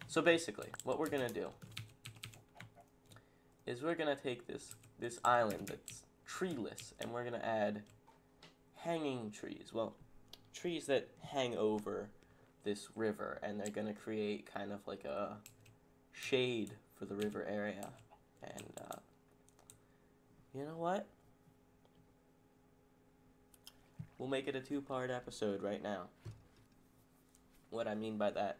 So basically, what we're gonna do is we're gonna take this island that's treeless, and we're gonna add hanging trees. Well, trees that hang over this river, and they're gonna create kind of like a shade for the river area. And you know what? We'll make it a two-part episode right now. What I mean by that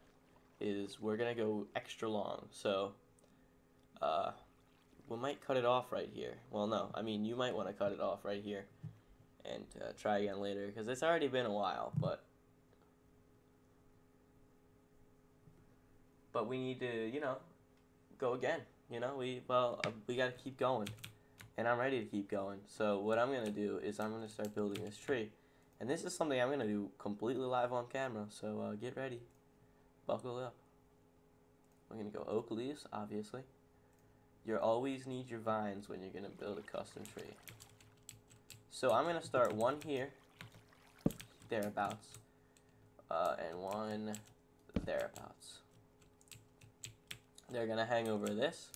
is we're gonna go extra long, so we might cut it off right here. Well, no, I mean, you might want to cut it off right here and try again later, because it's already been a while, but we need to, you know, go again. You know, we gotta keep going, and I'm ready to keep going. So what I'm gonna do is I'm gonna start building this tree, and this is something I'm gonna do completely live on camera. So get ready, buckle up. We're gonna go oak leaves, obviously. You always need your vines when you're gonna build a custom tree. So I'm gonna start one here, thereabouts, and one thereabouts. They're gonna hang over this,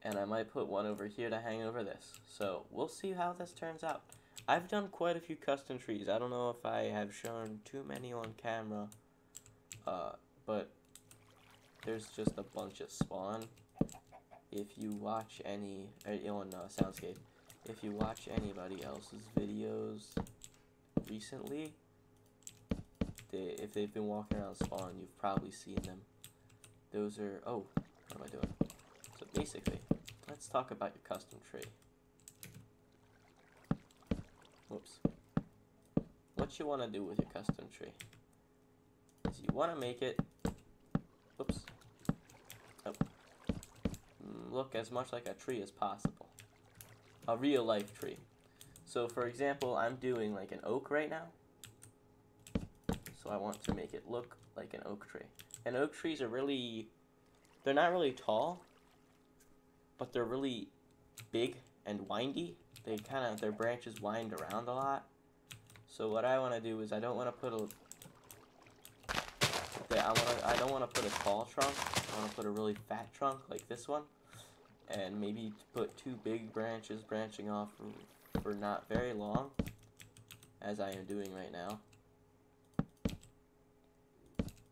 and I might put one over here to hang over this. So we'll see how this turns out. I've done quite a few custom trees. I don't know if I have shown too many on camera, but there's just a bunch of spawn. If you watch any on Soundscape, if you watch anybody else's videos recently, if they've been walking around spawn, you've probably seen them. Those are, oh, what am I doing? So basically, let's talk about your custom tree. Whoops. What you want to do with your custom tree is you want to make it, whoops, oh, look as much like a tree as possible. A real life tree. So for example, I'm doing like an oak right now. So I want to make it look like an oak tree. And oak trees are they're not really tall, but they're really big and windy. Their branches wind around a lot. So what I want to do is I don't want to put a tall trunk. I want to put a really fat trunk like this one, and maybe put two big branches branching off for not very long, as I am doing right now.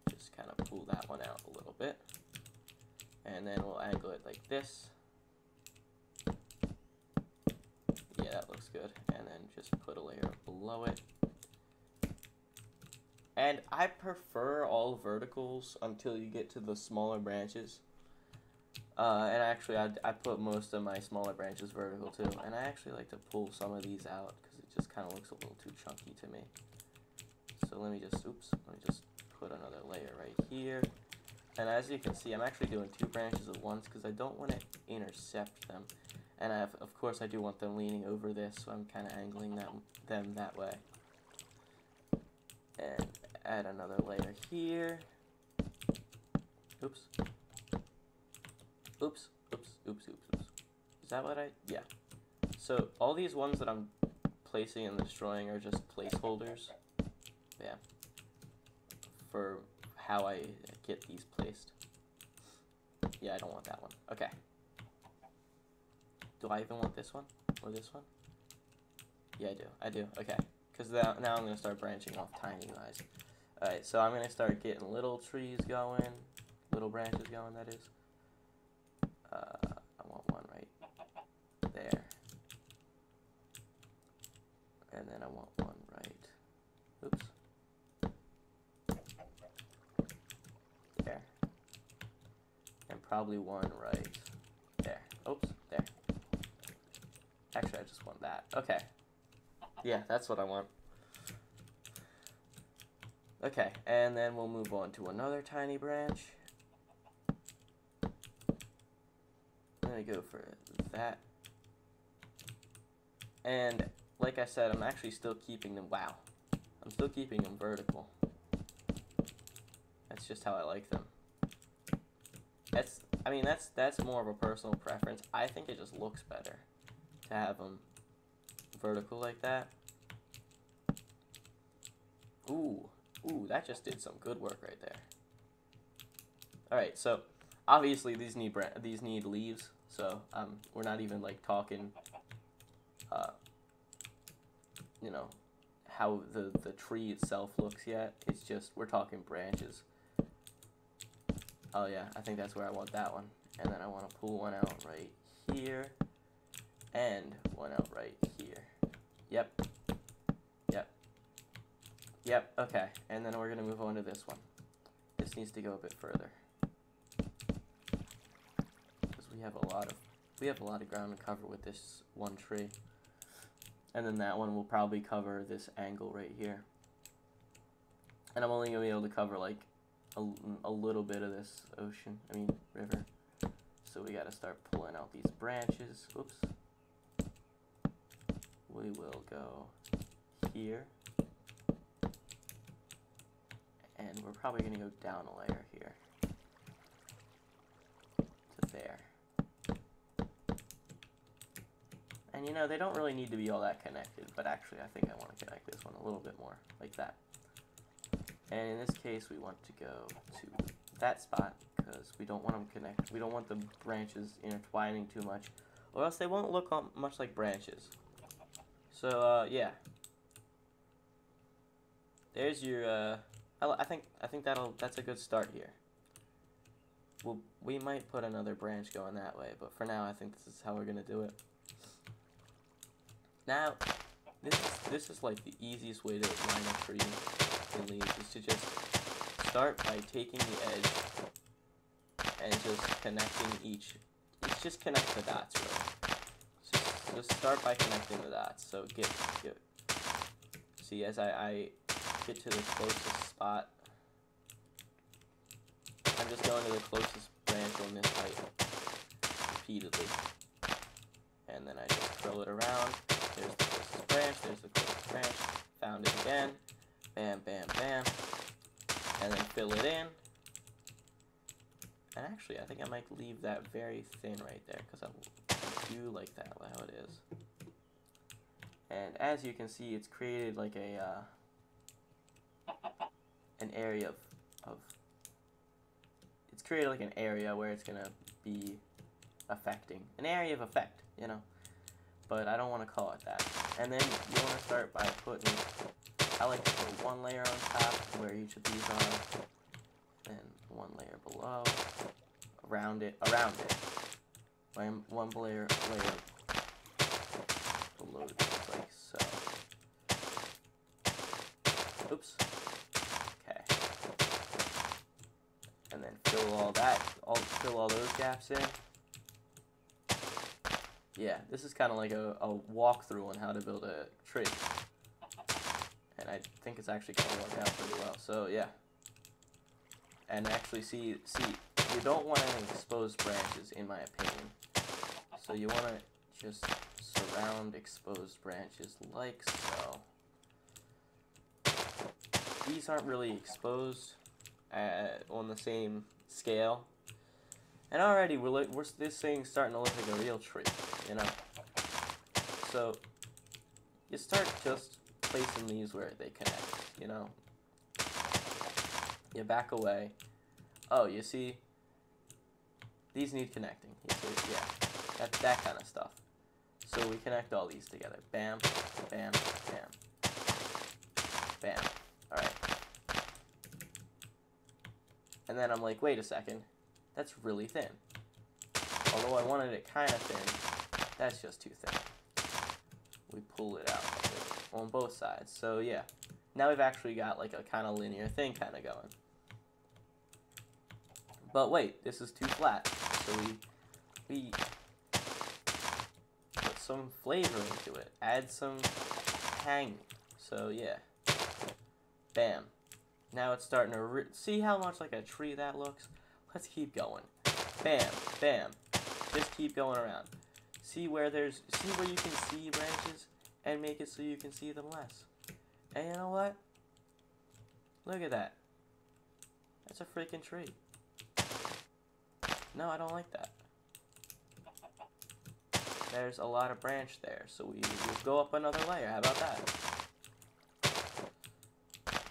Just kind of pull that one out a little bit, and then we'll angle it like this. Yeah, that looks good. And then just put a layer below it. And I prefer all verticals until you get to the smaller branches. And actually, I put most of my smaller branches vertical too. And I actually like to pull some of these out because it just kind of looks a little too chunky to me. So let me just put another layer right here. And as you can see, I'm actually doing two branches at once because I don't want to intercept them. And of course I do want them leaning over this, so I'm kind of angling them that way. And add another layer here. Oops. Oops, oops, oops, oops, oops. Is that what yeah. So all these ones that I'm placing and destroying are just placeholders. Yeah. For how I get these placed. Yeah, I don't want that one. Okay. Do I even want this one? Or this one? Yeah, I do. Okay. Because now I'm going to start branching off tiny guys. Alright, so I'm going to start getting little trees going. Little branches going, that is. I want one right there. And then I want one right. Oops. There. And probably one right there. Oops, there. Actually, I just want that. Okay. Yeah, that's what I want. Okay, and then we'll move on to another tiny branch. I'm gonna go for that. And like I said, I'm actually still keeping them, wow. I'm still keeping them vertical. That's just how I like them. That's more of a personal preference. I think it just looks better to have them vertical like that. Ooh, that just did some good work right there. Alright, so obviously these need leaves, so we're not even like talking you know, how the tree itself looks yet. It's just we're talking branches. Oh yeah, I think that's where I want that one. And then I want to pull one out right here and one out right here. Yep. Yep. Yep, okay. And then we're going to move on to this one. This needs to go a bit further. Because we have a lot of ground to cover with this one tree. And then that one will probably cover this angle right here. And I'm only going to be able to cover like a little bit of this river. So we got to start pulling out these branches. Oops. We will go here. And we're probably going to go down a layer here. To there. And you know, they don't really need to be all that connected, but actually I think I want to connect this one a little bit more, like that. And in this case, we want to go to that spot, because we don't want them connected. We don't want the branches intertwining too much, or else they won't look much like branches. So, yeah. There's your, I think that's a good start here. We might put another branch going that way, but for now, I think this is how we're going to do it. Now, this is like the easiest way to line a tree in leaves, is to just start by taking the edge and just connecting just connect the dots really. Just start by connecting the dots. So see, as I get to the closest spot, I'm just going to the closest branch on this height repeatedly. And then I just throw it around. There's the closest branch, there's the closest branch, found it again, bam, bam, bam, and then fill it in. And actually, I think I might leave that very thin right there, because I do like that, how it is. And as you can see, it's created like an area it's created like an area where it's going to be affecting, an area of effect, you know. But I don't want to call it that. And then you want to start by putting, I like to put one layer on top where each of these are, then one layer below, around it, one layer below, just like so. Oops. Okay. And then fill all those gaps in. Yeah, this is kind of like a walkthrough on how to build a tree. And I think it's actually going to work out pretty well. So, yeah. And actually, see, you don't want any exposed branches, in my opinion. So you want to just surround exposed branches like so. These aren't really exposed on the same scale. And already, this thing's starting to look like a real tree, you know? So, you start just placing these where they connect, you know? You back away. Oh, you see? These need connecting. You see? Yeah, that kind of stuff. So we connect all these together. Bam, bam, bam. Bam. Alright. And then I'm like, wait a second. That's really thin. Although I wanted it kind of thin, that's just too thin. We pull it out on both sides. So yeah, now we've actually got like a kind of linear thing kind of going. But wait, this is too flat. So we put some flavor into it. Add some hang. So yeah. Bam. Now it's starting to see how much like a tree that looks? Let's keep going. Bam, bam. Just keep going around. See where you can see branches and make it so you can see them less. And you know what? Look at that. That's a freaking tree. No, I don't like that. There's a lot of branch there, so we'll go up another layer. How about that?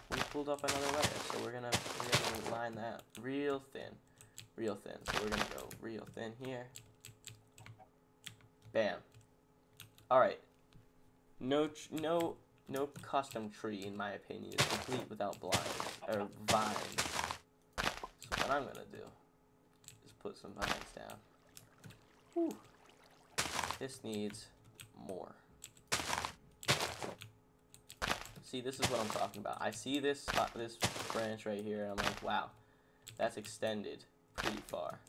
We pulled up another layer, so we're gonna line that real thin. real thin. So we're gonna go real thin here. Bam. All right. No custom tree, in my opinion, is complete without vines. So what I'm gonna do is put some vines down. Whew. This needs more. See, this is what I'm talking about. I see this branch right here, and I'm like, wow, that's extended pretty far.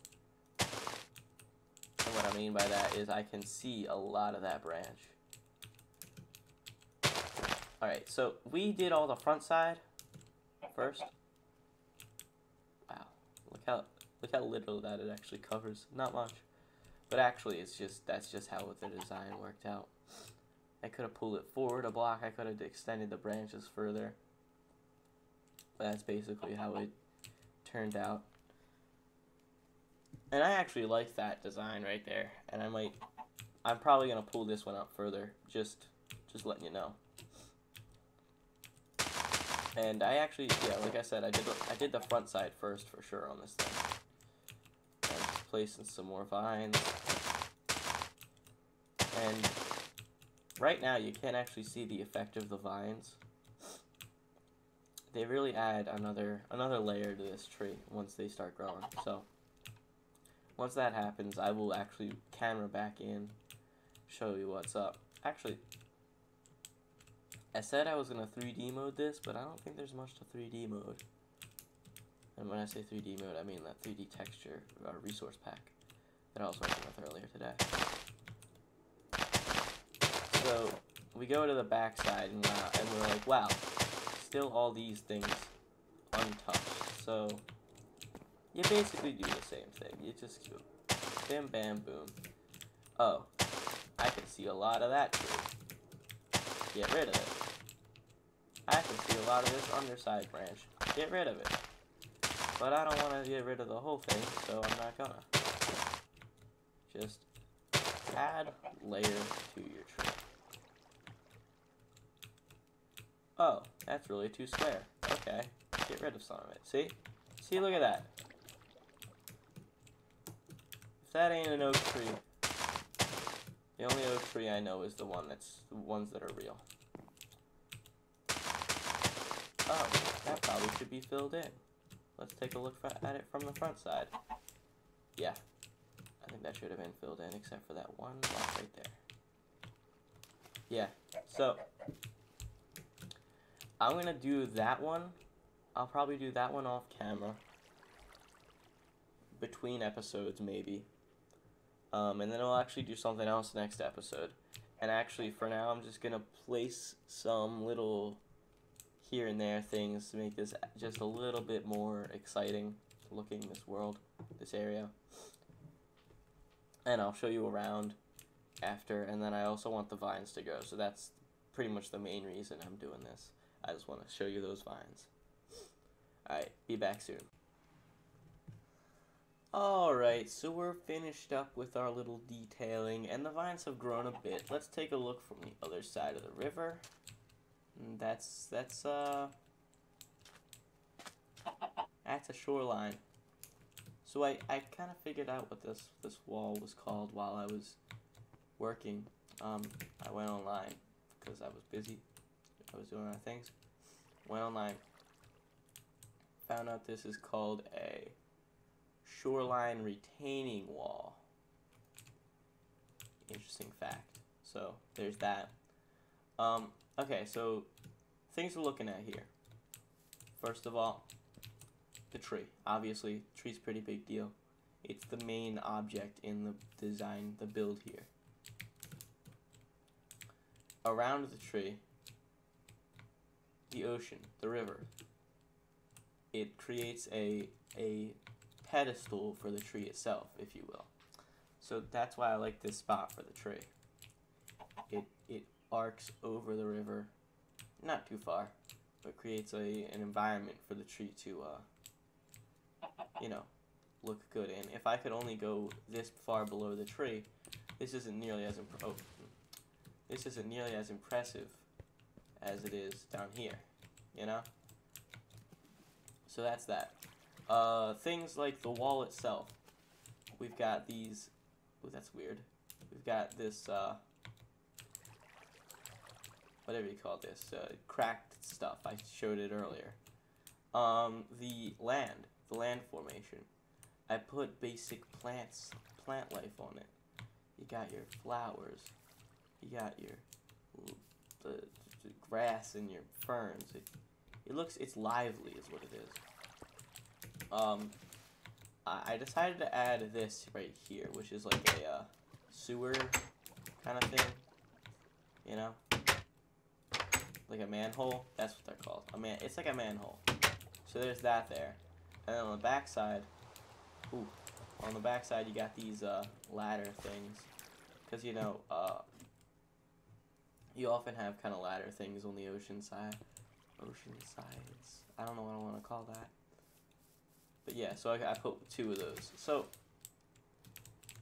And what I mean by that is I can see a lot of that branch. Alright, so we did all the front side first. Wow, look how little that it actually covers. Not much. But actually that's just how the design worked out. I could have pulled it forward a block, I could have extended the branches further. But that's basically how it turned out. And I actually like that design right there. And I'm probably gonna pull this one up further, just letting you know. And I actually, yeah, like I said, I did the front side first for sure on this thing. I'm just placing some more vines. And right now you can't actually see the effect of the vines. They really add another layer to this tree once they start growing. So once that happens, I will actually camera back in, show you what's up. Actually, I said I was going to 3D mode this, but I don't think there's much to 3D mode. And when I say 3D mode, I mean that 3D texture resource pack that I was working with earlier today. So we go to the back side, and we're like, wow, still all these things untouched. So you basically do the same thing. You just go bam, bam, boom. Oh, I can see a lot of that tree. Get rid of it. I can see a lot of this underside branch. Get rid of it. But I don't want to get rid of the whole thing, so I'm not gonna. Just add layer to your tree. Oh, that's really too square. Okay, get rid of some of it. See? See, look at that. If that ain't an oak tree, the only oak tree I know is the ones that are real. Oh, that probably should be filled in. Let's take a look at it from the front side. Yeah, I think that should have been filled in except for that one block right there. Yeah, so I'm going to do that one. I'll probably do that one off camera. Between episodes, maybe. And then I'll actually do something else next episode. And actually, for now, I'm just going to place some little here and there things to make this just a little bit more exciting looking, this world, this area. And I'll show you around after, and then I also want the vines to grow, so that's pretty much the main reason I'm doing this. I just want to show you those vines. Alright, be back soon. Alright, so we're finished up with our little detailing, and the vines have grown a bit. Let's take a look from the other side of the river. And that's a shoreline. So I kind of figured out what this wall was called while I was working. I went online because I was busy. I was doing other things. Went online. Found out this is called a shoreline retaining wall. Interesting fact. So there's that. Okay, so things we're looking at here. First of all, the tree. Obviously, the tree's a pretty big deal. It's the main object in the design, the build here. Around the tree, the ocean, the river. It creates a pedestal for the tree itself, if you will. So that's why I like this spot for the tree. It arcs over the river, not too far, but creates an environment for the tree to, you know, look good in. If I could only go this far below the tree, this isn't nearly as impressive as it is down here, you know? So that's that. Things like the wall itself. We've got these. Oh, that's weird. We've got this. Whatever you call this, cracked stuff. I showed it earlier. The land formation. I put basic plant life on it. You got your flowers. You got your the grass and your ferns. It's lively, is what it is. I decided to add this right here, which is like a sewer kind of thing. You know, like a manhole. That's what they're called. It's like a manhole. So there's that there, and then on the back side, on the back side you got these ladder things, because you know you often have kind of ladder things on the ocean sides. I don't know what I want to call that. But yeah, so I put 2 of those. So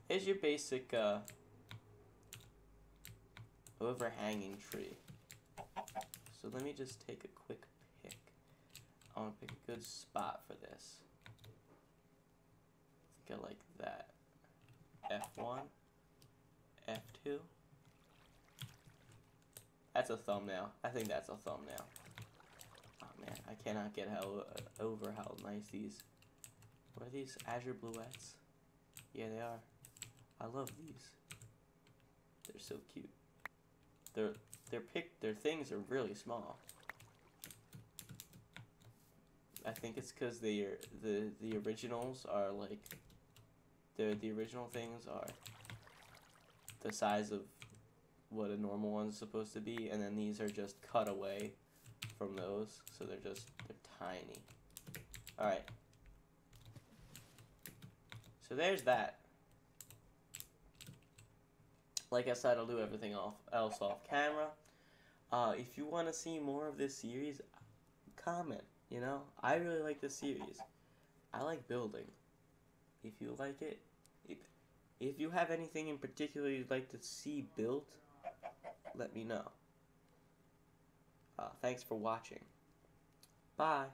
here's your basic overhanging tree. So let me just take a quick pick. I want to pick a good spot for this. Go like that. F1, F2. That's a thumbnail. I think that's a thumbnail. Oh man, I cannot get over how nice these. What are these? Azure Bluettes? Yeah, they are. I love these. They're so cute. Their things are really small. I think it's because the originals are like the original things are the size of what a normal one's supposed to be, and then these are just cut away from those, so they're tiny. All right. So there's that. Like I said, I'll do everything else off camera. If you want to see more of this series, comment. You know, I really like this series. I like building. If you like it, if you have anything in particular you'd like to see built, let me know. Thanks for watching. Bye.